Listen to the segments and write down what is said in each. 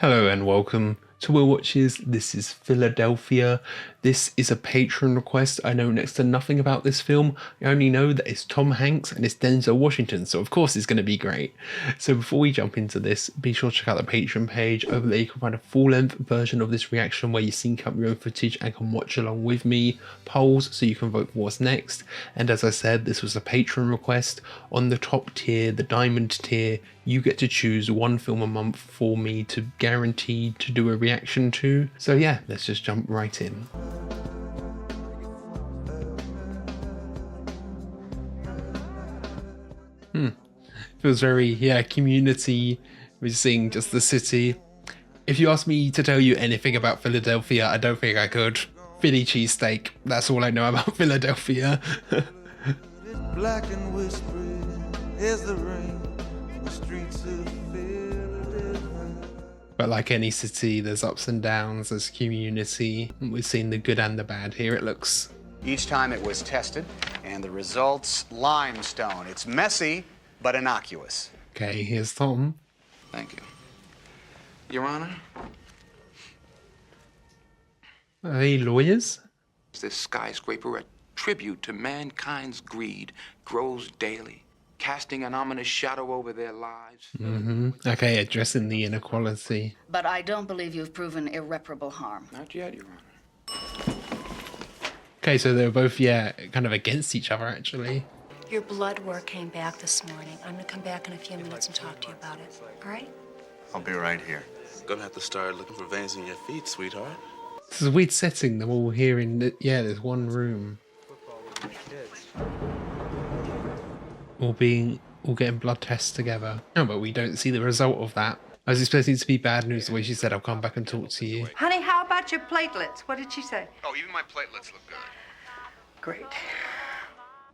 Hello and welcome to Will Watches. This is Philadelphia. This is a Patreon request. I know next to nothing about this film. I only know that it's Tom Hanks and it's Denzel Washington, so of course it's going to be great. So before we jump into this, be sure to check out the Patreon page. Over there you can find a full-length version of this reaction where you sync up your own footage and can watch along with me, polls so you can vote for what's next. And as I said, this was a Patreon request. On the top tier, the diamond tier, you get to choose one film a month for me to guarantee to do a reaction to. So yeah, let's just jump right in. Feels very, Community. We're seeing just the city. If you ask me to tell you anything about Philadelphia, I don't think I could. Philly cheesesteak. That's all I know about Philadelphia. Black and whispering is the rain on the streets of Philadelphia. But like any city, there's ups and downs, there's community. We've seen the good and the bad here, it looks. Each time it was tested, and the results, limestone. It's messy, but innocuous. Okay, here's Tom. Thank you. Your Honor, Are they lawyers? this skyscraper, a tribute to mankind's greed, grows daily, casting an ominous shadow over their lives. Okay, addressing the inequality. But I don't believe you've proven irreparable harm. Not yet, Your Honor. Okay, so they're both, kind of against each other, actually. Your blood work came back this morning. I'm gonna come back in a few minutes and talk to you about it. All right? I'll be right here. Gonna have to start looking for veins in your feet, sweetheart. This is a weird setting, them all here in, there's one room. All getting blood tests together. No, but we don't see the result of that. I was expecting it to be bad news the way she said, I'll come back and talk to you. Honey, how about your platelets? What did she say? Oh, even my platelets look good. Great.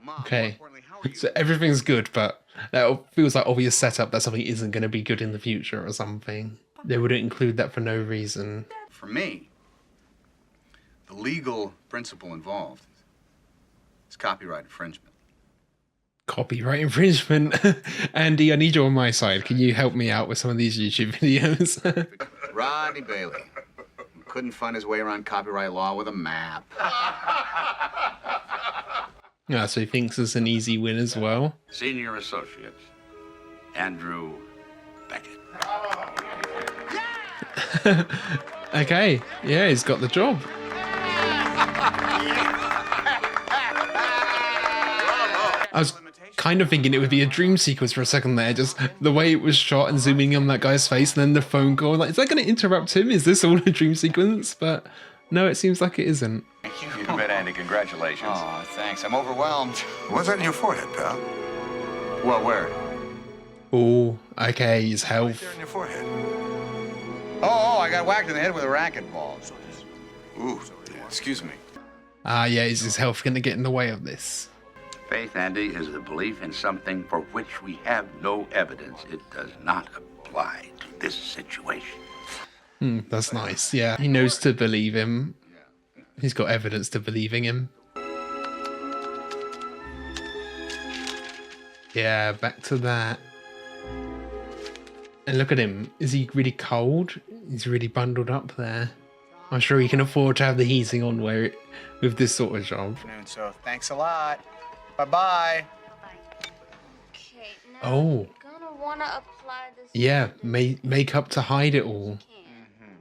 Mom, Okay, more importantly, how are you? so everything's good, but that feels like obvious setup that something isn't going to be good in the future or something. They wouldn't include that for no reason. For me, the legal principle involved is copyright infringement. Copyright infringement. Andy, I need you on my side. Can you help me out with some of these YouTube videos? Rodney Bailey couldn't find his way around copyright law with a map. Yeah, so he thinks it's an easy win as well. Senior Associates, Andrew Beckett. Okay, yeah, he's got the job. I was kind of thinking it would be a dream sequence for a second there, just the way it was shot and zooming on that guy's face and then the phone call. Like, is that going to interrupt him? Is this all a dream sequence? But no, it seems like it isn't. Thank You bet, Andy. Congratulations. Oh, thanks. I'm overwhelmed. What's that in your forehead, pal? Well, where? Oh, okay, his Right health. there in your forehead. Oh, I got whacked in the head with a racquetball. Ooh, excuse me. Ah, yeah, is his health going to get in the way of this? Faith, Andy, is the belief in something for which we have no evidence. It does not apply to this situation. That's nice. Yeah, he knows to believe him. He's got evidence to believing him. Yeah, back to that. And look at him. Is he really cold? He's really bundled up there. I'm sure he can afford to have the heating on with this sort of job. So thanks a lot. Bye-bye. Okay, now Oh, you're gonna wanna apply this. yeah, makeup to hide it all.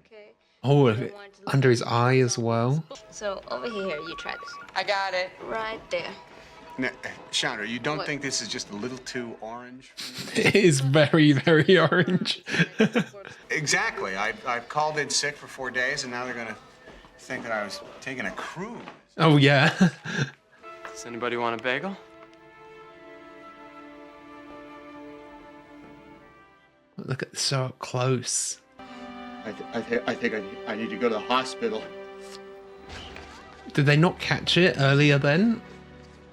Okay. Oh, under his eye as well. So over here, you try this. I got it. Right there. Now, Chandra, you don't What? think this is just a little too orange? It is very, very orange. Exactly. I've called in sick for 4 days, and now they're gonna think that I was taking a cruise. Oh, yeah. Does anybody want a bagel? Look at so up close. I think I need to go to the hospital. Did they not catch it earlier then?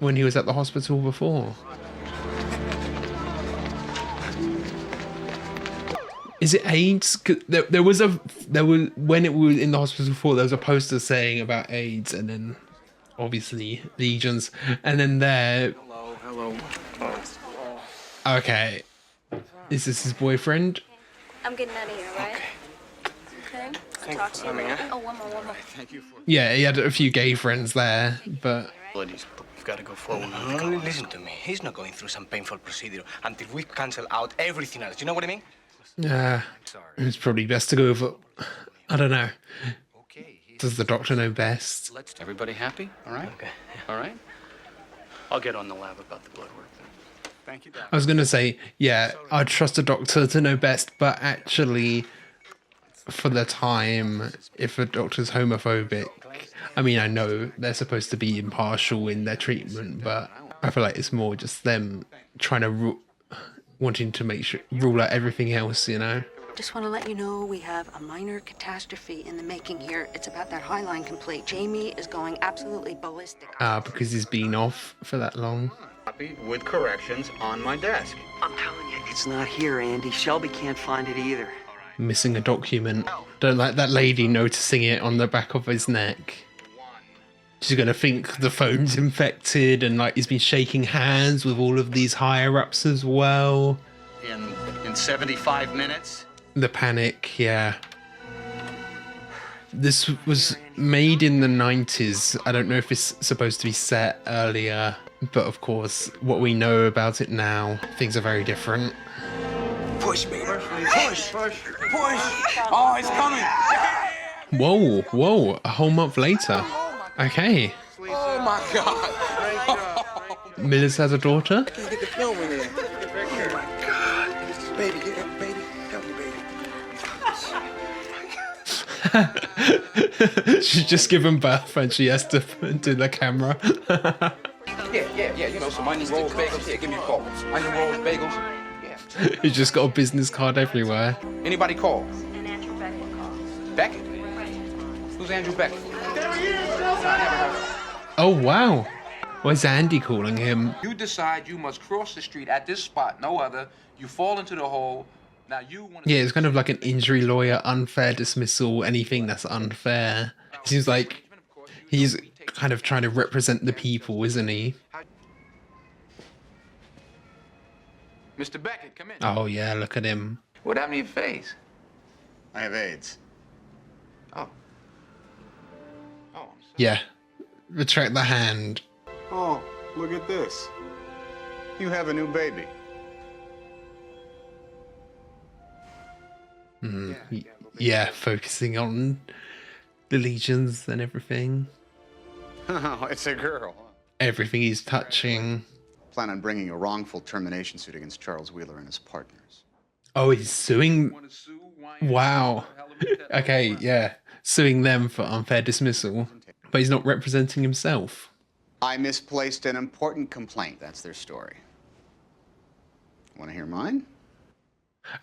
When he was at the hospital before? Is it AIDS? 'Cause there was when it was in the hospital before, there was a poster saying about AIDS and then obviously legions. And then there... Hello. Okay. Is this his boyfriend? I'm getting out of here, right? Okay. Thanks for coming, huh? Oh, one more. Thank you for. Yeah, he had a few gay friends there, but We've got to go forward. No, listen to me. He's not going through some painful procedure until we cancel out everything else. You know what I mean? it's probably best to go over. I don't know. Does the doctor know best? Everybody happy? All right? Okay. All right? I'll get on the lab about the blood work then. Thank you, Doc. I was going to say, yeah, I'd trust a doctor to know best, but actually, for the time, if a doctor's homophobic, I mean, I know they're supposed to be impartial in their treatment, but I feel like it's more just them trying to wanting to make sure rule out everything else, you know? Just want to let you know we have a minor catastrophe in the making here. It's about that Highline complaint. Jamie is going absolutely ballistic. Because he's been off for that long. Copy with corrections on my desk. I'm telling you, it's not here, Andy. Shelby can't find it either. Missing a document. Don't like that lady noticing it on the back of his neck. She's gonna think the phone's infected and like he's been shaking hands with all of these higher ups as well. In 75 minutes. The panic, yeah. This was made in the 90s. I don't know if it's supposed to be set earlier, but of course, what we know about it now, things are very different. Push me. Push. Oh, it's coming. Whoa, a whole month later. Okay. Oh, my God. Miller's has a daughter? I can't get the film in there. Oh, my God. Baby, get up, baby. Help me, baby. She's just given birth and she has to do the camera. Yeah, you know, some onion rolls, bagels. Here, give me a call. Onion rolls, bagels. Yeah. He's just got a business card everywhere. Anybody call? Beckett? Who's Andrew Beckett? Oh, wow. Why's Andy calling him? You decide you must cross the street at this spot, no other. You fall into the hole. Now you want to... Yeah, it's kind of like an injury lawyer, unfair dismissal, anything that's unfair. It seems like he's kind of trying to represent the people, isn't he? Mr. Beckett, come in. Oh, yeah, look at him. What happened to your face? I have AIDS. Oh. Yeah. Retract the hand. Oh, look at this. You have a new baby. Yeah, focusing on the legions and everything. Oh, it's a girl. Everything he's touching. Plan on bringing a wrongful termination suit against Charles Wheeler and his partners. Oh, he's suing... Wow. Okay, yeah. Suing them for unfair dismissal. But he's not representing himself. I misplaced an important complaint. That's their story. Want to hear mine?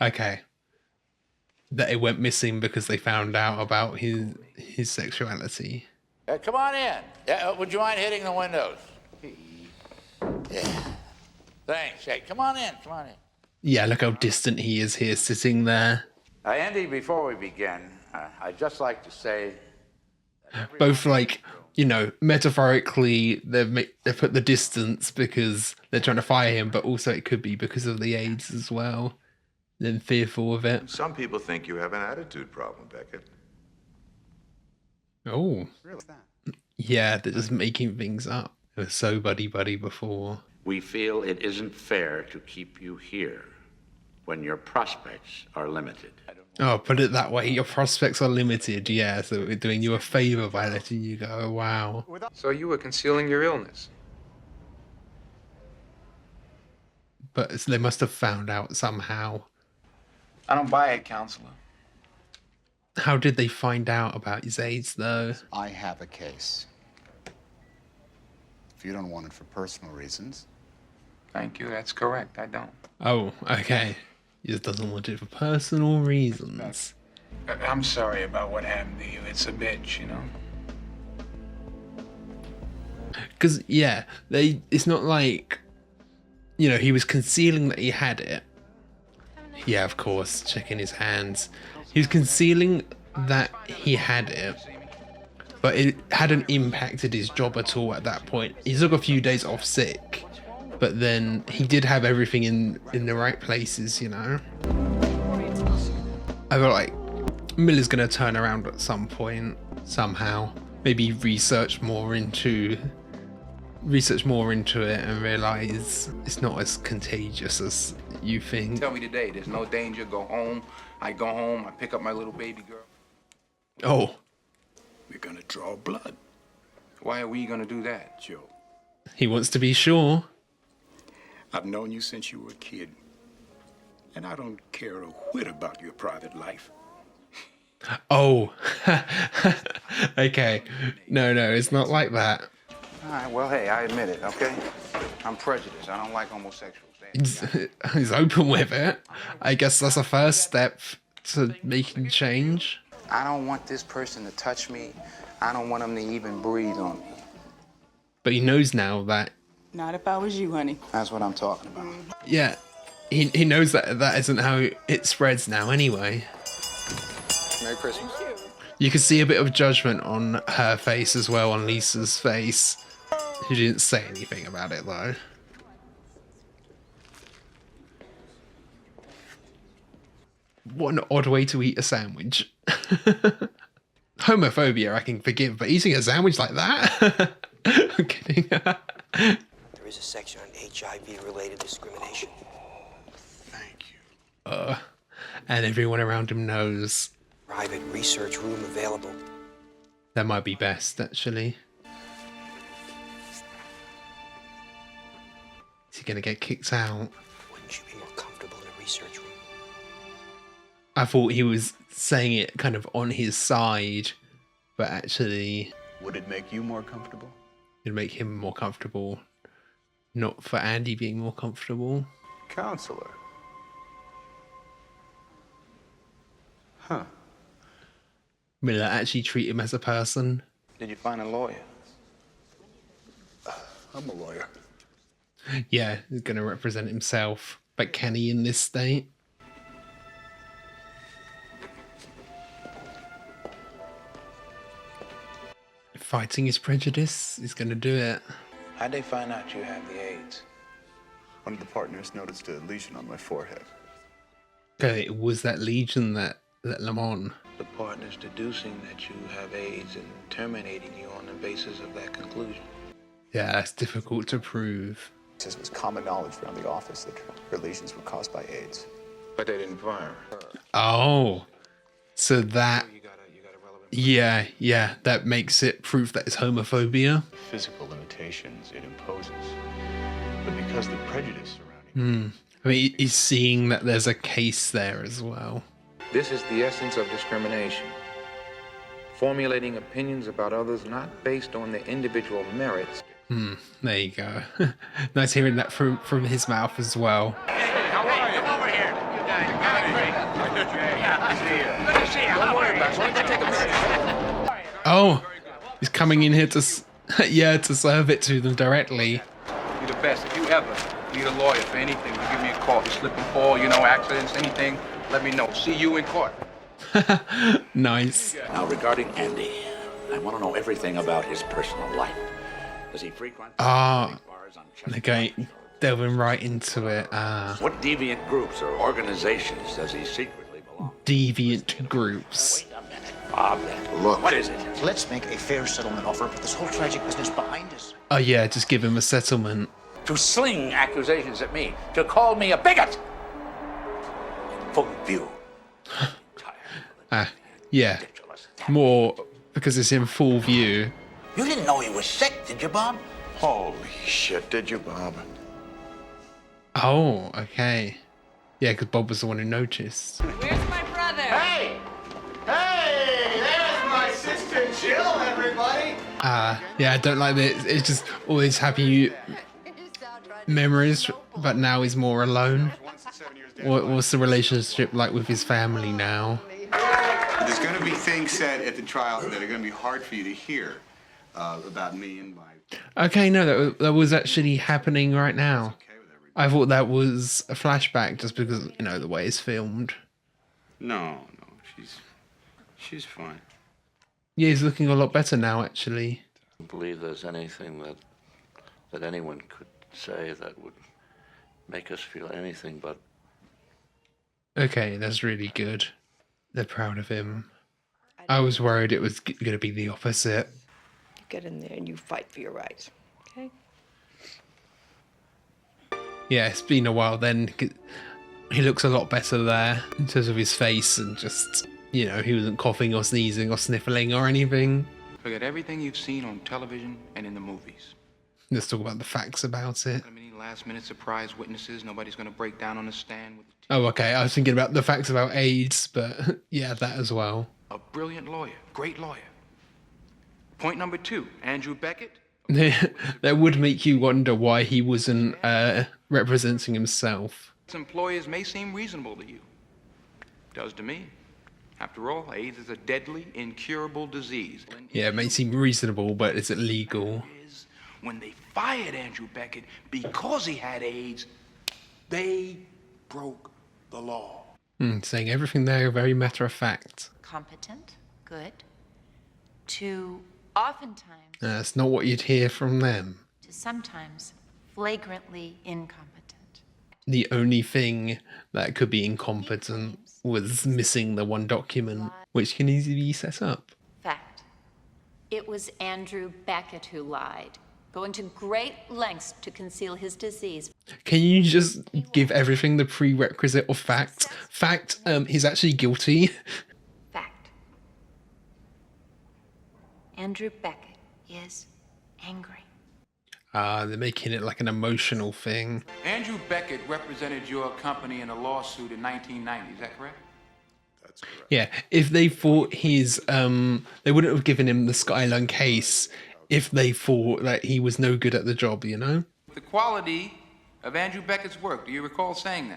Okay. That it went missing because they found out about his sexuality. Come on in. Would you mind hitting the windows? Yeah. Thanks. Hey, come on in. Yeah, look how distant he is here, sitting there. Andy, before we begin, I'd just like to say... Both, like, you know, metaphorically, they've put the distance because they're trying to fire him, but also it could be because of the AIDS as well. They're fearful of it. Some people think you have an attitude problem, Beckett. Oh. Really? Yeah, they're just making things up. It was so buddy-buddy before. We feel it isn't fair to keep you here when your prospects are limited. Oh, put it that way. Your prospects are limited. Yeah, so we're doing you a favor by letting you go. Wow. So you were concealing your illness? But they must have found out somehow. I don't buy it, counselor. How did they find out about his AIDS, though? I have a case. If you don't want it for personal reasons. Thank you, that's correct. I don't. Oh, okay. He just doesn't want it for personal reasons. I'm sorry about what happened to you. It's a bitch, you know? Because, yeah, it's not like, you know, he was concealing that he had it. Yeah, of course, checking his hands. He was concealing that he had it, but it hadn't impacted his job at all at that point. He took a few days off sick, but then he did have everything in the right places, you know? I feel like Miller's gonna turn around at some point, somehow. Maybe research more into it and realize it's not as contagious as you think. Tell me today, there's no danger. Go home. I go home. I pick up my little baby girl. Oh, We're gonna draw blood. Why are we gonna do that? Joe, he wants to be sure. I've known you since you were a kid. And I don't care a whit about your private life. Oh, okay. No, it's not like that. All right, well, hey, I admit it, okay? I'm prejudiced. I don't like homosexuals. He's open with it. I guess that's a first step to making change. I don't want this person to touch me. I don't want him to even breathe on me. But he knows now that, Not if I was you, honey. That's what I'm talking about. yeah, he knows that that isn't how it spreads now anyway. Merry Christmas. You can see a bit of judgment on her face as well, on Lisa's face. Who didn't say anything about it though. What an odd way to eat a sandwich. Homophobia I can forgive, but eating a sandwich like that? I'm kidding. There is a section on HIV-related discrimination. Thank you. And everyone around him knows. Private research room available. That might be best, actually. Is he gonna get kicked out? Wouldn't you be more comfortable in a research room? I thought he was saying it kind of on his side, but actually Would it make you more comfortable? it'd make him more comfortable. Not for Andy being more comfortable. Counselor. Huh. Miller actually treat him as a person. Did you find a lawyer? I'm a lawyer. Yeah, he's gonna represent himself. But can he in this state? Fighting his prejudice is gonna do it. How'd they find out you have the AIDS? One of the partners noticed a lesion on my forehead. Okay, it was that legion that let them on. The partners deducing that you have AIDS and terminating you on the basis of that conclusion. Yeah, that's difficult to prove. It was common knowledge around the office that her lesions were caused by AIDS. But they didn't fire her. Oh, so that, yeah, that makes it proof that it's homophobia. Physical limitations it imposes. But because the prejudice surrounding I mean, he's seeing that there's a case there as well. This is the essence of discrimination. Formulating opinions about others not based on their individual merits. There you go. Nice hearing that from his mouth as well. How are you? Come over here. You guys, good to see you. Don't worry about it. Why don't you take a minute? Oh, he's coming in here to to serve it to them directly. You're the best. If you ever need a lawyer for anything, you give me a call. You slip and fall, accidents, anything, let me know. See you in court. Nice. Now, regarding Andy, I want to know everything about his personal life. Does he frequent bars on Chestnut Okay, delving right into it. What deviant groups or organizations does he secretly belong Deviant groups. to? Bob, look. What is it? Let's make a fair settlement offer with this whole tragic business behind us. Oh yeah, just give him a settlement. To sling accusations at me, to call me a bigot. In full view. Yeah, more because it's in full view. You didn't know he was sick, did you, Bob? Holy shit, did you, Bob? Oh, okay. Yeah, because Bob was the one who noticed. Where's my brother? Hey! Hey! There's my sister Jill, everybody! Yeah, I don't like this. It's just always happy memories, but now he's more alone. What's the relationship like with his family now? There's going to be things said at the trial that are going to be hard for you to hear about me and my... Okay, no, that was actually happening right now. I thought that was a flashback just because, the way it's filmed. No, she's fine. Yeah, he's looking a lot better now, actually. I don't believe there's anything that anyone could say that would make us feel anything but... Okay, that's really good. They're proud of him. I was worried it was going to be the opposite. You get in there and you fight for your rights, okay? Yeah, it's been a while then. He looks a lot better there in terms of his face and just, you know, he wasn't coughing or sneezing or sniffling or anything. Forget everything you've seen on television and in the movies. Let's talk about the facts about it. Not many last-minute surprise witnesses. Nobody's going to break down on the stand with Oh, okay. I was thinking about the facts about AIDS, but yeah, that as well. a brilliant lawyer, great lawyer. Point number 2, Andrew Beckett. That would make you wonder why he wasn't representing himself. His employers may seem reasonable to you. Does to me. After all, AIDS is a deadly, incurable disease. Yeah, it may seem reasonable, but is it legal? When they fired Andrew Beckett because he had AIDS, they broke the law. Saying everything there very matter of fact. Competent, good, to oftentimes, That's not what you'd hear from them. to sometimes flagrantly incompetent. The only thing that could be incompetent was missing the one document, which can easily be set up. Fact. It was Andrew Beckett who lied, going to great lengths to conceal his disease. Can you just give everything the prerequisite of fact? Fact, he's actually guilty. Fact. Andrew Beckett is angry. They're making it like an emotional thing. Andrew Beckett represented your company in a lawsuit in 1990, is that correct? Yeah, if they thought his, they wouldn't have given him the Skyline case if they thought that he was no good at the job, you know? The quality of Andrew Beckett's work, do you recall saying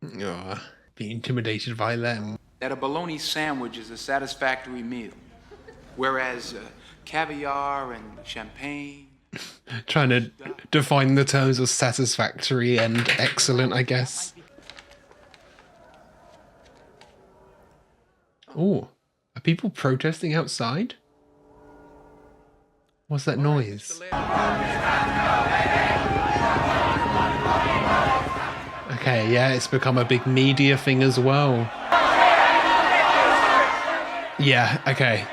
that? Be intimidated by them. That a bologna sandwich is a satisfactory meal, whereas caviar and champagne... Trying to define the terms of satisfactory and excellent, I guess. Oh, are people protesting outside? What's that noise? Okay, yeah, it's become a big media thing as well. Yeah, okay.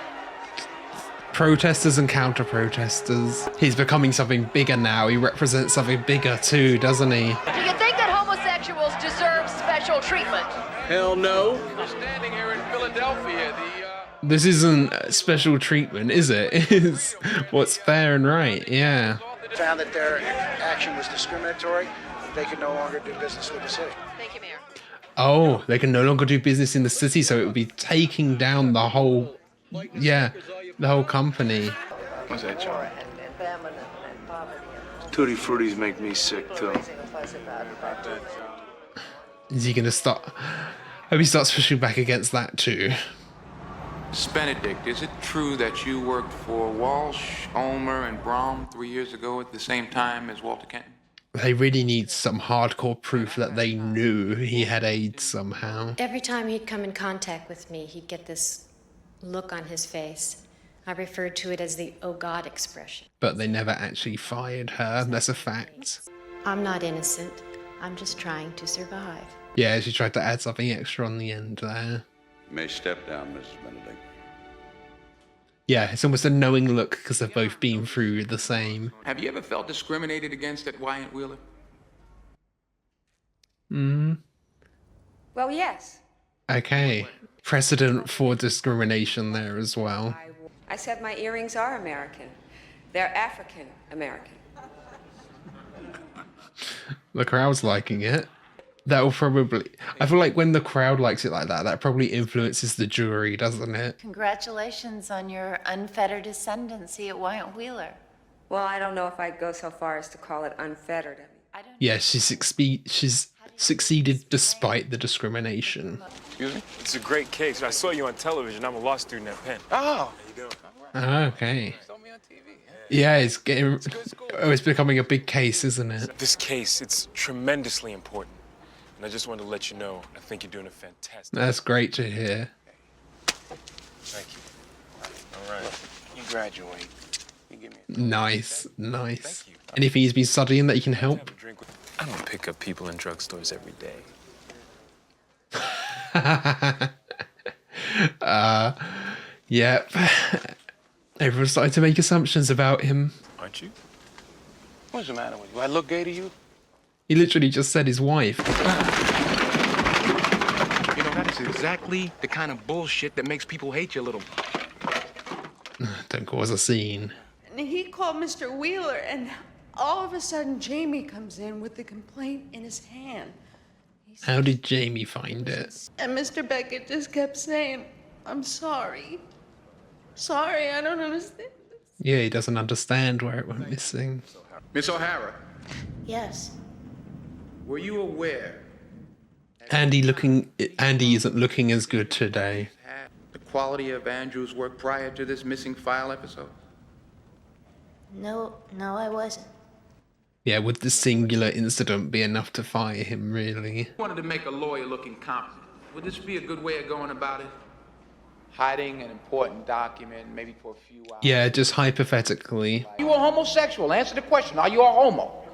Protesters and counter-protesters. He's becoming something bigger now. He represents something bigger too, doesn't he? Do you think that homosexuals deserve special treatment? Hell no. We're standing here in Philadelphia. This isn't special treatment, is it? It's what's fair and right, yeah. Found that their action was discriminatory. They could no longer do business with the city. Thank you, Mayor. Oh, they can no longer do business in the city, so it would be taking down the whole, yeah, the whole company. What's that, John? Tutti Fruttis make me sick, too. Is he gonna start? I hope he starts pushing back against that too. Benedict, is it true that you worked for Walsh, Ulmer, and Brom 3 years ago at the same time as Walter Kenton? They really need some hardcore proof that they knew he had AIDS somehow. Every time he'd come in contact with me, he'd get this look on his face. I referred to it as the "oh God" expression. But they never actually fired her, that's a fact. I'm not innocent. I'm just trying to survive. Yeah, she tried to add something extra on the end there. You may step down, Mrs. Benedict. Yeah, it's almost a knowing look because they've both been through the same. Have you ever felt discriminated against at Wyatt Wheeler? Well, yes. Okay. Precedent for discrimination there as well. I said my earrings are American. They're African American. The crowd's liking it. That will probably... I feel like when the crowd likes it like that, that probably influences the jury, doesn't it? Congratulations on your unfettered ascendancy at Wyatt Wheeler. Well, I don't know if I'd go so far as to call it unfettered. Yeah, she's succeeded despite the discrimination. Excuse me? It's a great case. I saw you on television. I'm a law student at Penn. Oh! How you doing? Okay. Yeah, it's getting... Oh, it's becoming a big case, isn't it? This case, it's tremendously important. And I just wanted to let you know, I think you're doing a fantastic... That's great to hear. Thank you. All right. You graduate. You give me Nice, nice. Anything he's been studying that you can help? I don't pick up people in drugstores every day. Yep. Everyone's starting to make assumptions about him. Aren't you? What's the matter with you? I look gay to you? He literally just said his wife. You know, that is exactly the kind of bullshit that makes people hate you a little. Don't cause a scene. And he called Mr. Wheeler, and all of a sudden, Jamie comes in with the complaint in his hand. How did Jamie find it? And Mr. Beckett just kept saying, I'm sorry. Sorry, I don't understand. Yeah, he doesn't understand where it went missing. Miss O'Hara, Yes. were you aware Andy isn't looking as good today. the quality of Andrew's work prior to this missing file episode? No, I wasn't. Yeah, would the singular incident be enough to fire him, really? I wanted to make a lawyer look incompetent. Would this be a good way of going about it? Hiding an important document, maybe for a few hours. Yeah, just hypothetically. Are you a homosexual? Answer the question. Are you a homo?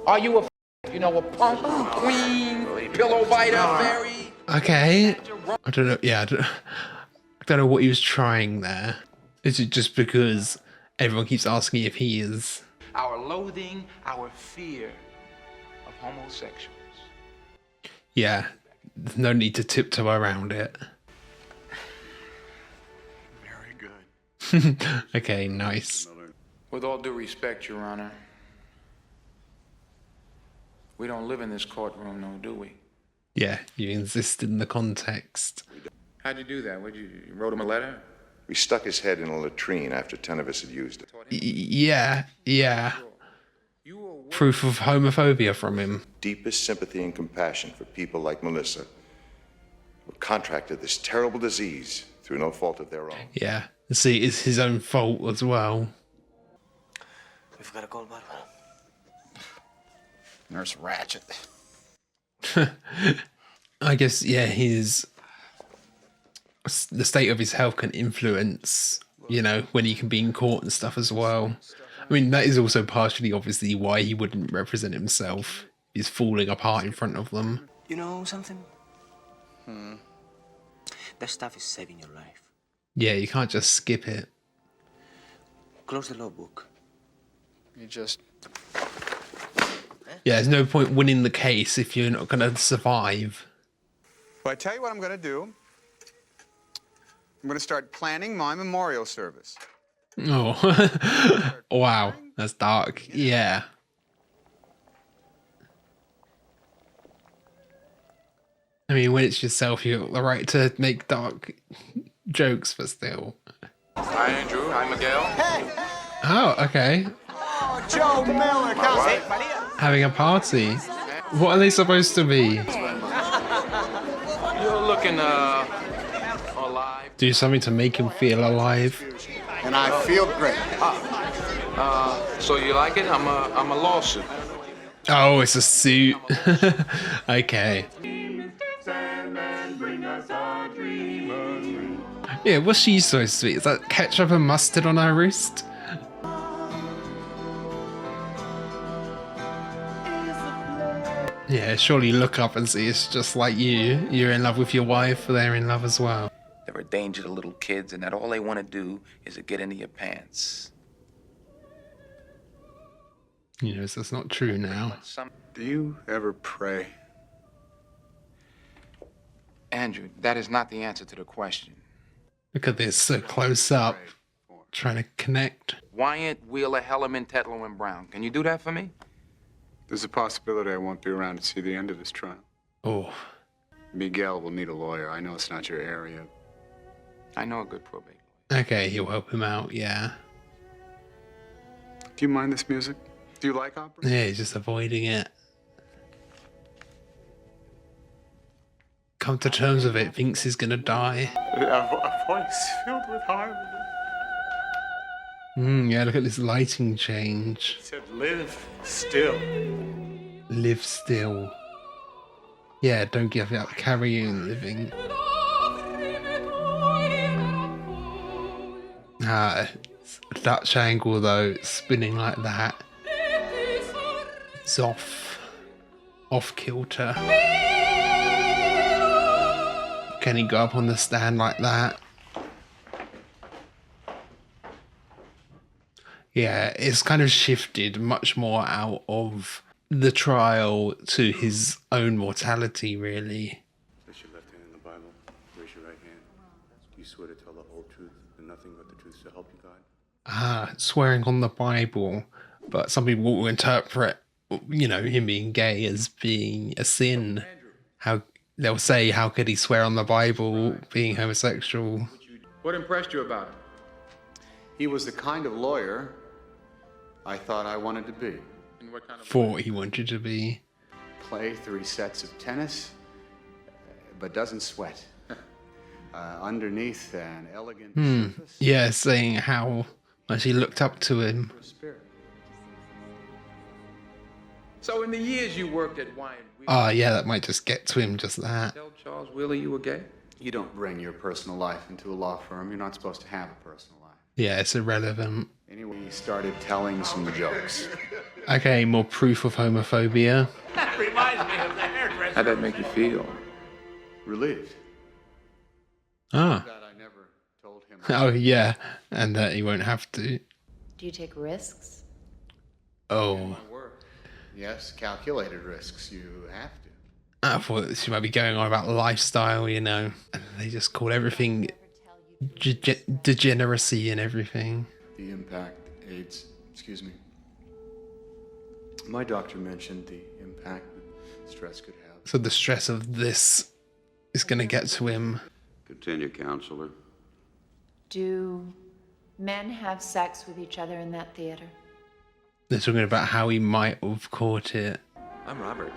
Are you a, a punk, queen, pillow biter, fairy? Okay. I don't know. Yeah, I don't know what he was trying there. Is it just because everyone keeps asking if he is? Our loathing, our fear of homosexuals. Yeah, there's no need to tiptoe around it. Very good. Okay, nice. With all due respect, Your Honor, we don't live in this courtroom, no, do we? Yeah, you insist in the context. How'd you do that? You wrote him a letter? We stuck his head in a latrine after 10 of us had used it. Yeah. Proof of homophobia from him. Deepest sympathy and compassion for people like Melissa, who contracted this terrible disease through no fault of their own. Yeah, see, it's his own fault as well. We've got to call Barbara. Nurse Ratchet. I guess, yeah, the state of his health can influence, when he can be in court and stuff as well. I mean, that is also partially, obviously, why he wouldn't represent himself. He's falling apart in front of them. You know something? That stuff is saving your life. Yeah, you can't just skip it. Close the law book. You just... Yeah, there's no point winning the case if you're not going to survive. Well, I tell you what I'm going to do. I'm going to start planning my memorial service. Oh, wow, that's dark. Yeah. I mean, when it's yourself, you've got the right to make dark jokes, but still. Hi, Andrew. Hi, Miguel. Oh, okay. Oh, Joe Miller, Having a party. What are they supposed to be? You're looking, alive. Do something to make him feel alive. And I feel great. So you like it? I'm a lawsuit. Oh, it's a suit. Okay. Yeah, what's she supposed to be? Is that ketchup and mustard on her wrist? Yeah, surely look up and see it's just like you. You're in love with your wife, they're in love as well. They're a danger to little kids, and that all they want to do is to get into your pants. That's not true now. Do you ever pray? Andrew, that is not the answer to the question. Look at this, so close up, trying to connect. Wyatt, Wheeler, Hellerman, Tetlow, and Brown. Can you do that for me? There's a possibility I won't be around to see the end of this trial. Oh. Miguel will need a lawyer. I know it's not your area. I know a good probate. Okay, he'll help him out, yeah. Do you mind this music? Do you like opera? Yeah, he's just avoiding it. Come to terms with it, thinks he's gonna die. A voice filled with harmony. Yeah, look at this lighting change. It said, live still. Live still. Yeah, don't give up, carry on living. Dutch angle though, it's spinning like that. It's off kilter. Can he go up on the stand like that? Yeah, it's kind of shifted much more out of the trial to his own mortality, really. Place your left hand in the Bible. Raise your right hand. Do you swear to tell the whole truth and nothing but the truth to help you God? Ah, swearing on the Bible. But some people will interpret, you know, him being gay as being a sin. How they'll say, how could he swear on the Bible being homosexual? What impressed you about him? He was the kind of lawyer I thought I wanted to be. And what kind of Thought he wanted to be. Play 3 sets of tennis, but doesn't sweat. Underneath an elegant surface. Yeah, saying how much he looked up to him. So in the years you worked at Wine, Oh, yeah, that might just get to him, just that. tell Charles Wheeler you were gay? You don't bring your personal life into a law firm. You're not supposed to have a personal life. Yeah, it's irrelevant. Anyway, he started telling some jokes. Okay, more proof of homophobia. That reminds me of the hairdresser. How'd that make you feel? Relieved. Ah. That I never told him. Oh, yeah, and that he won't have to. Do you take risks? Oh. Yes, calculated risks. You have to. I thought she might be going on about lifestyle, you know. And they just call everything degeneracy and everything. The impact AIDS, excuse me. My doctor mentioned the impact that stress could have. So the stress of this is going to get to him. Continue, counselor. Do men have sex with each other in that theater? They're talking about how he might have caught it. I'm Robert.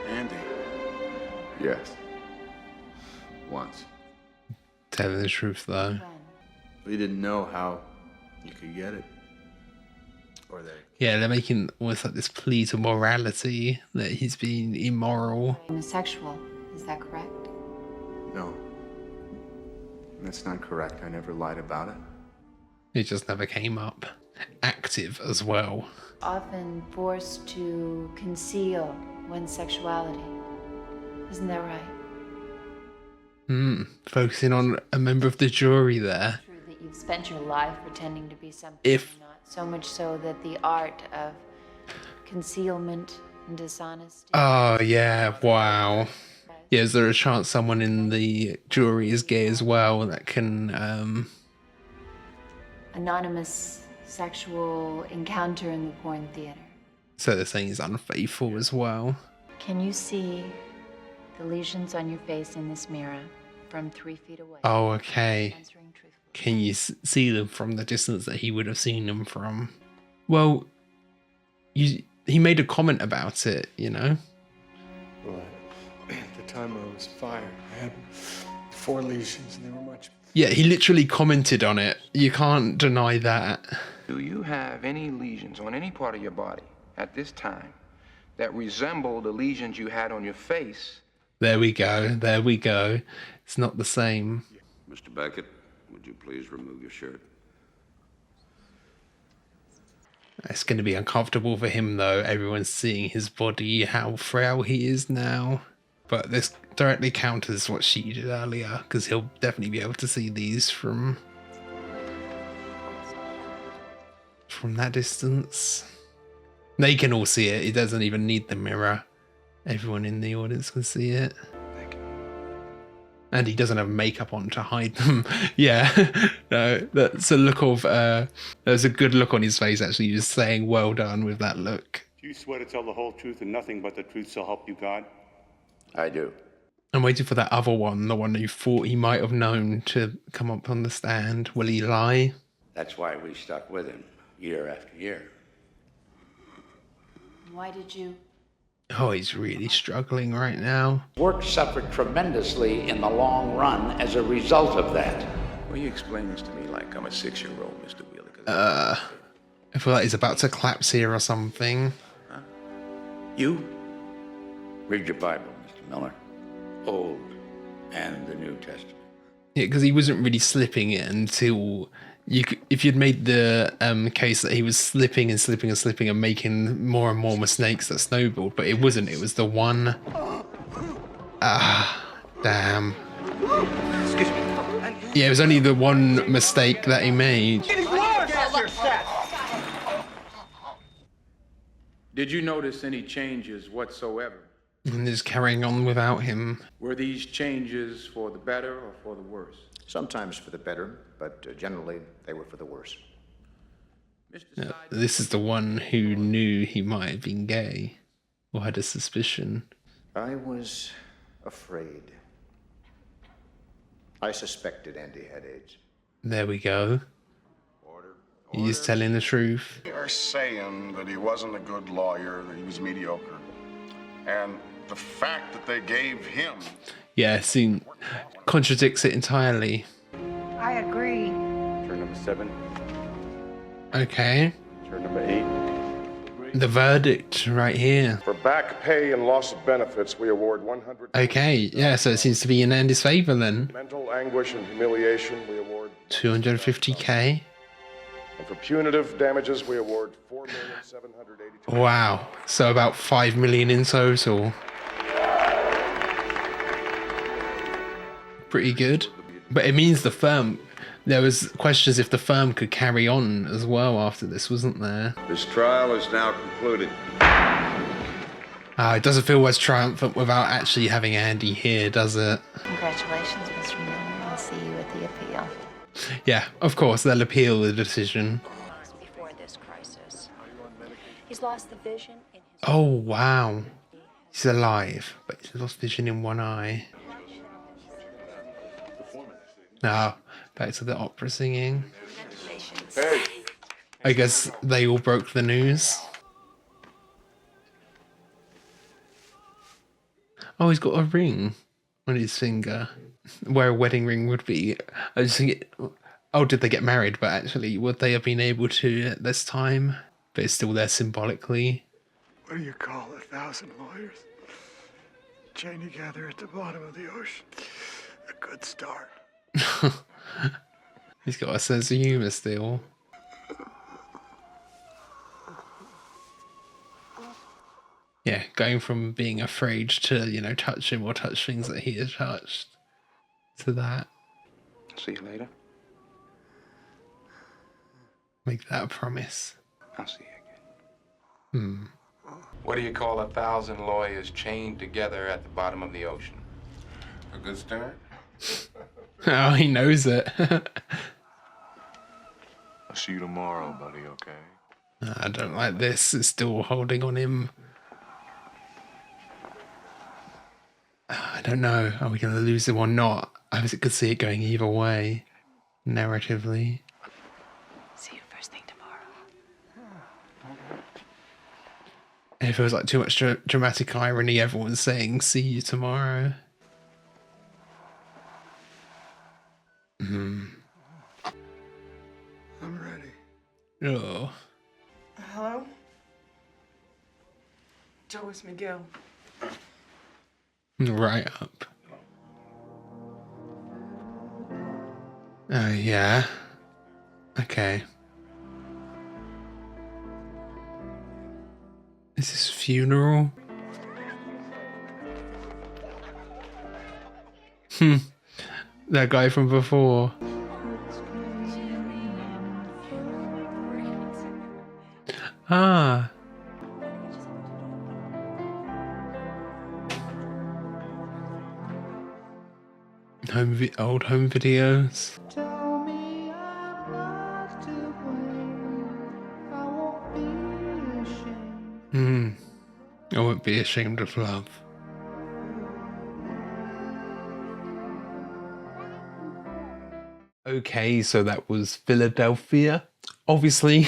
Andy. Yes. Once. Telling the truth, though. We didn't know how you could get it. Or they. Yeah, they're making almost like this plea to morality, that he's being immoral. Homosexual, is that correct? No. That's not correct. I never lied about it. It just never came up. Active as well. Often forced to conceal one's sexuality. Isn't that right? Focusing on a member of the jury there. True that you've spent your life pretending to be something If- you're not. So much so that the art of concealment and dishonesty. Oh, yeah, wow. Yeah, is there a chance someone in the jury is gay as well that can, Anonymous sexual encounter in the porn theater. so they're saying he's unfaithful as well. Can you see the lesions on your face in this mirror from 3 feet away? Oh, okay. Can you see them from the distance that he would have seen them from? Well, he made a comment about it, you know? Well, at the time I was fired, I had 4 lesions and they were much. Yeah, he literally commented on it. You can't deny that. Do you have any lesions on any part of your body at this time that resemble the lesions you had on your face? There we go. There we go. It's not the same. Mr. Beckett, would you please remove your shirt? It's going to be uncomfortable for him, though. Everyone's seeing his body, how frail he is now. But this directly counters what she did earlier, because he'll definitely be able to see these from that distance. They can all see it. He doesn't even need the mirror. Everyone in the audience can see it. And he doesn't have makeup on to hide them. Yeah, no, that's a look of, there's a good look on his face, actually, just saying well done with that look. Do you swear to tell the whole truth and nothing but the truth so help you God? I do. I'm waiting for that other one, the one who thought he might have known, to come up on the stand. Will he lie? That's why we stuck with him year after year. Why did you? Oh, he's really struggling right now. Work suffered tremendously in the long run as a result of that. Well, you explain this to me like I'm a 6-year-old, Mr. Wheeler. I feel like he's about to collapse here or something. Huh? You? Read your Bible, Mr. Miller. Old and the New Testament. Yeah, because he wasn't really slipping it until if you'd made the case that he was slipping and slipping and slipping and making more and more mistakes that snowballed, but it wasn't. It was the one. Damn. Yeah, it was only the one mistake that he made. Did you notice any changes whatsoever? And just carrying on without him. Were these changes for the better or for the worse? Sometimes for the better, but generally they were for the worse. Yeah, this is the one who knew he might have been gay, or had a suspicion. I was afraid. I suspected Andy had AIDS. There we go. He's telling the truth. They are saying that he wasn't a good lawyer, that he was mediocre. And the fact that they gave him... Yeah, see, contradicts it entirely. I agree. Turn number 7. Okay. Turn number 8. The verdict right here. For back pay and loss of benefits, we award 100... Okay, yeah, so it seems to be in Andy's favour then. Mental anguish and humiliation, we award... 250k. And for punitive damages, we award $4,782,000. Wow, so about 5 million in total. Pretty good. But it means the firm... There was questions if the firm could carry on as well after this, wasn't there? This trial is now concluded. It doesn't feel as triumphant without actually having Andy here, does it? Congratulations, Mr. Miller. I'll see you at the appeal. Yeah, of course, they'll appeal the decision. Before this crisis, he's lost the vision in his... Oh, wow. He's alive, but he's lost vision in one eye. Now, back to the opera singing. Hey. I guess they all broke the news. Oh, he's got a ring on his finger, where a wedding ring would be. I just think, oh, did they get married? But actually, would they have been able to at this time? But it's still there symbolically. What do you call 1,000 lawyers chained together at the bottom of the ocean? A good start. He's got a sense of humour still. Yeah, going from being afraid to, you know, touch him or touch things that he has touched to that. See you later. Make that a promise. I'll see you again. What do you call 1,000 lawyers chained together at the bottom of the ocean? A good start? Oh, he knows it. I'll see you tomorrow, buddy, okay? I don't like this. It's still holding on him. I don't know. Are we going to lose him or not? I could see it going either way, narratively. See you first thing tomorrow. It feels like too much dramatic irony. Everyone's saying, see you tomorrow. I'm ready. Oh. Hello? Joe, it's Miguel. Right up. Oh, yeah. Okay. Is this funeral? That guy from before. Ah. Old home videos. I won't be ashamed of love. Okay, so that was Philadelphia. Obviously,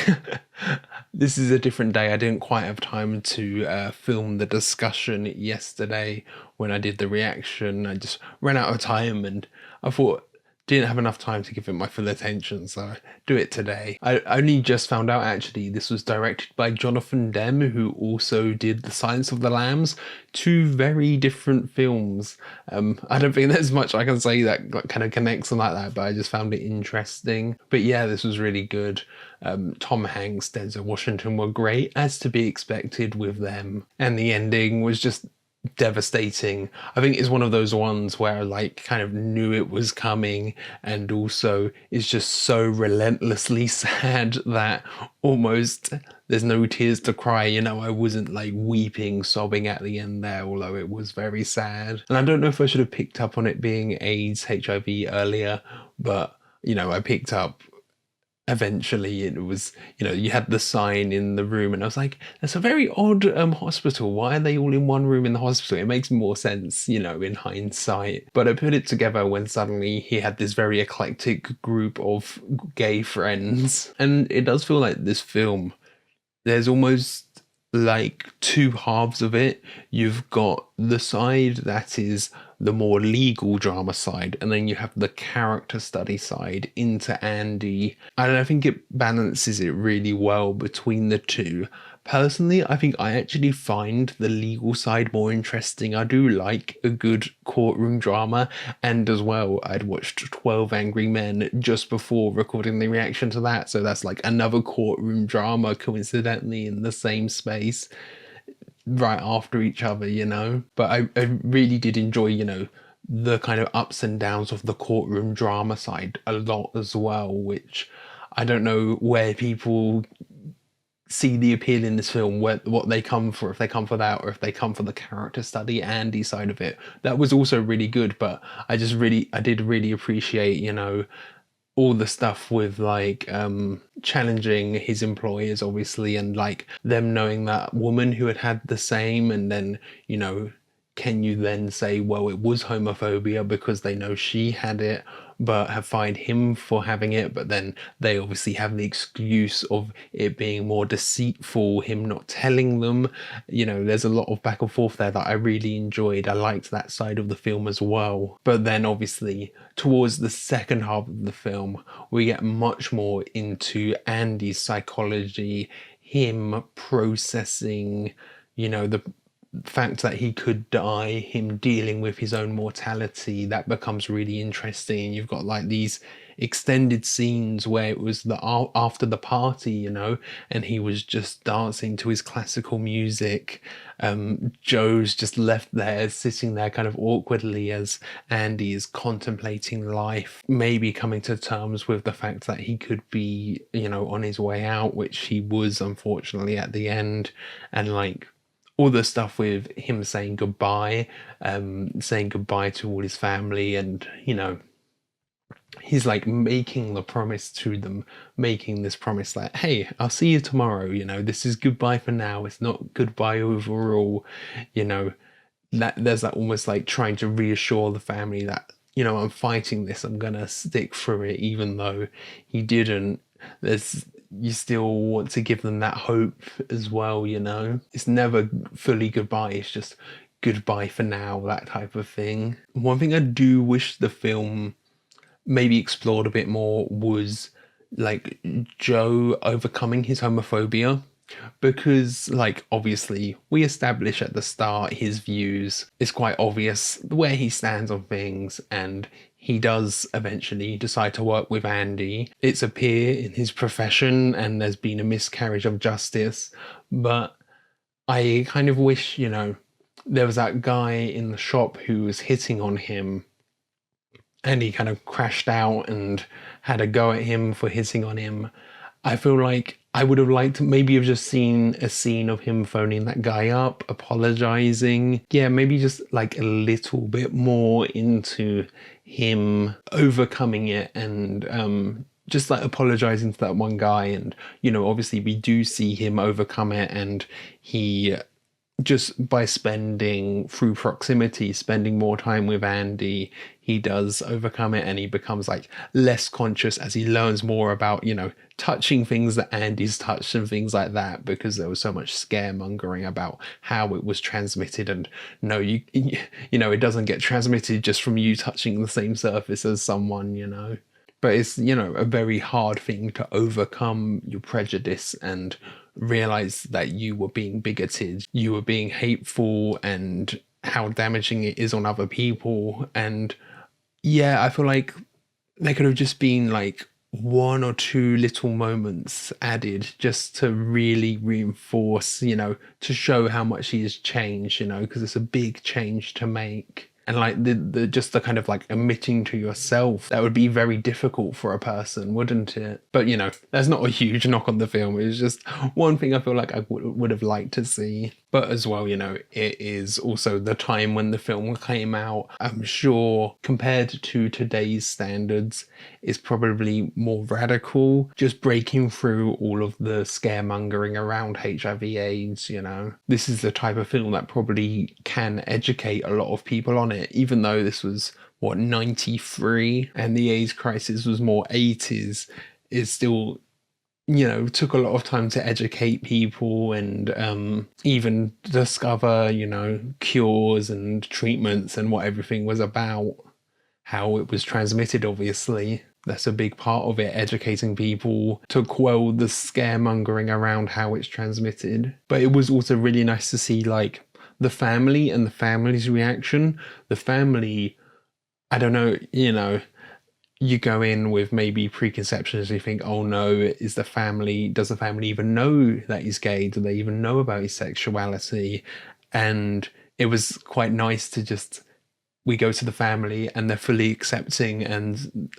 this is a different day. I didn't quite have time to film the discussion yesterday when I did the reaction. I just ran out of time and I thought didn't have enough time to give it my full attention, so I do it today. I only just found out actually this was directed by Jonathan Demme, who also did The Silence of the Lambs, two very different films. I don't think there's much I can say that kind of connects them like that, but I just found it interesting. But yeah, this was really good. Tom Hanks, Denzel Washington were great, as to be expected with them, and the ending was just devastating. I think it's one of those ones where I like kind of knew it was coming, and also it's just so relentlessly sad that almost there's no tears to cry. You know, I wasn't like weeping, sobbing at the end there, although it was very sad. And I don't know if I should have picked up on it being AIDS, HIV earlier, but you know, I picked up eventually. It was, you know, you had the sign in the room and I was like, that's a very odd hospital. Why are they all in one room in the hospital? It makes more sense, you know, in hindsight. But I put it together when suddenly he had this very eclectic group of gay friends. And it does feel like this film, there's almost like two halves of it. You've got the side that is the more legal drama side, and then you have the character study side into Andy. And I think it balances it really well between the two. Personally, I think I actually find the legal side more interesting. I do like a good courtroom drama, and as well, I'd watched 12 Angry Men just before recording the reaction to that, so that's like another courtroom drama coincidentally in the same space right after each other, you know. But I really did enjoy, you know, the kind of ups and downs of the courtroom drama side a lot as well, which I don't know where people see the appeal in this film, what they come for, if they come for that or if they come for the character study Andy side of it. That was also really good, but I did really appreciate, you know, all the stuff with like challenging his employers obviously, and like them knowing that woman who had the same, and then, you know, can you then say, well, it was homophobia because they know she had it but have fined him for having it, but then they obviously have the excuse of it being more deceitful, him not telling them. You know, there's a lot of back and forth there that I really enjoyed. I liked that side of the film as well. But then obviously towards the second half of the film, we get much more into Andy's psychology, him processing, you know, the fact that he could die, him dealing with his own mortality. That becomes really interesting. You've got like these extended scenes where it was the after the party, you know, and he was just dancing to his classical music. Joe's just left there, sitting there kind of awkwardly as Andy is contemplating life, maybe coming to terms with the fact that he could be, you know, on his way out, which he was unfortunately at the end. And like all the stuff with him saying goodbye to all his family, and, you know, he's like making the promise to them, making this promise that, hey, I'll see you tomorrow, you know, this is goodbye for now, it's not goodbye overall, you know, that there's that almost like trying to reassure the family that, you know, I'm fighting this, I'm gonna stick through it, even though he didn't. You still want to give them that hope as well, you know. It's never fully goodbye, it's just goodbye for now, that type of thing. One thing I do wish the film maybe explored a bit more was like Joe overcoming his homophobia, because like obviously we establish at the start his views. It's quite obvious where he stands on things, and he does eventually decide to work with Andy. It's a peer in his profession and there's been a miscarriage of justice, but I kind of wish, you know, there was that guy in the shop who was hitting on him and he kind of crashed out and had a go at him for hitting on him. I feel like I would have liked to maybe have just seen a scene of him phoning that guy up, apologizing. Yeah, maybe just like a little bit more into him overcoming it and just like apologizing to that one guy. And, you know, obviously we do see him overcome it, and he just by spending through proximity, spending more time with Andy, he does overcome it, and he becomes like less conscious as he learns more about, you know, touching things that Andy's touched and things like that, because there was so much scaremongering about how it was transmitted. And no, you know, it doesn't get transmitted just from you touching the same surface as someone, you know. But it's, you know, a very hard thing to overcome your prejudice and realize that you were being bigoted, you were being hateful, and how damaging it is on other people. And yeah, I feel like there could have just been like one or two little moments added just to really reinforce, you know, to show how much he has changed, you know, because it's a big change to make. And like the just the kind of like admitting to yourself, that would be very difficult for a person, wouldn't it? But you know, that's not a huge knock on the film. It's just one thing I feel like I would have liked to see. But as well, you know, it is also the time when the film came out. I'm sure compared to today's standards, it's probably more radical, just breaking through all of the scaremongering around HIV/AIDS, you know. This is the type of film that probably can educate a lot of people on it, even though this was, what, 93, and the AIDS crisis was more 80s. It still, you know, took a lot of time to educate people and even discover, you know, cures and treatments and what everything was about, how it was transmitted, obviously. That's a big part of it, educating people to quell the scaremongering around how it's transmitted. But it was also really nice to see, like, the family and the family's reaction. The family, I don't know, you know, you go in with maybe preconceptions, you think, oh no, does the family even know that he's gay? Do they even know about his sexuality? And it was quite nice to just, we go to the family and they're fully accepting, and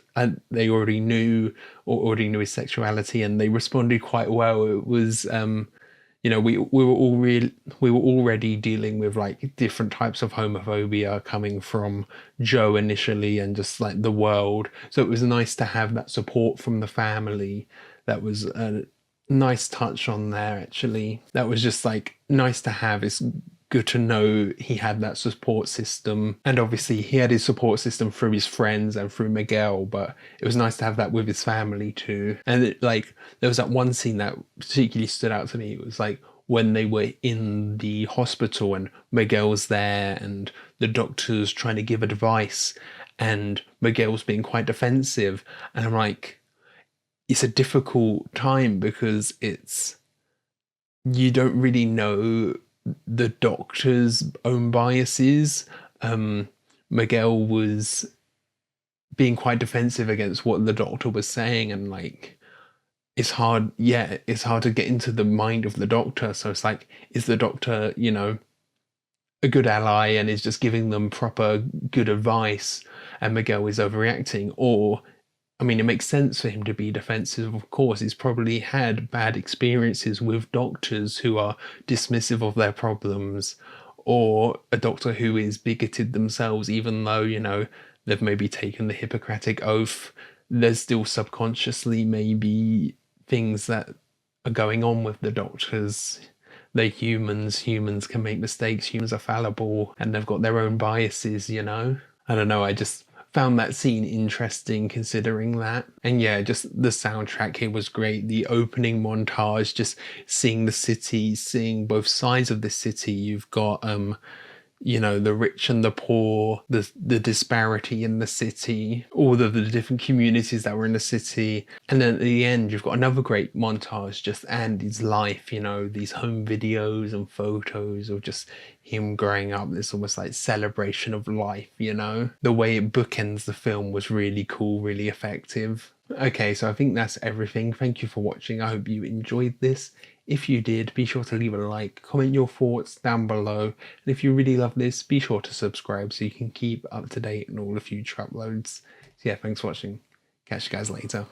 they already knew his sexuality, and they responded quite well. It was, you know, we were already dealing with like different types of homophobia coming from Joe initially and just like the world. So it was nice to have that support from the family. That was a nice touch on there, actually. That was just like nice to have. It's good to know he had that support system, and obviously he had his support system through his friends and through Miguel, but it was nice to have that with his family too. And it, like, there was that one scene that particularly stood out to me. It was like when they were in the hospital and Miguel's there and the doctor's trying to give advice and Miguel's being quite defensive, and I'm like, it's a difficult time because you don't really know the doctor's own biases. Miguel was being quite defensive against what the doctor was saying, and like, it's hard to get into the mind of the doctor. So it's like, is the doctor, you know, a good ally and is just giving them proper good advice, and Miguel is overreacting? Or, I mean, it makes sense for him to be defensive, of course. He's probably had bad experiences with doctors who are dismissive of their problems, or a doctor who is bigoted themselves, even though, you know, they've maybe taken the Hippocratic Oath. There's still subconsciously maybe things that are going on with the doctors. They're humans. Humans can make mistakes. Humans are fallible, and they've got their own biases, you know? I don't know, I just found that scene interesting considering that. And yeah, just the soundtrack here was great. The opening montage, just seeing the city, seeing both sides of the city. You've got you know, the rich and the poor, the disparity in the city, all of the different communities that were in the city. And then at the end, you've got another great montage, just Andy's life, you know, these home videos and photos of just him growing up. This almost like celebration of life, you know. The way it bookends the film was really cool, really effective. Okay, so I think that's everything. Thank you for watching. I hope you enjoyed this. If you did, be sure to leave a like, comment your thoughts down below, and if you really love this, be sure to subscribe so you can keep up to date on all the future uploads. So yeah, thanks for watching. Catch you guys later.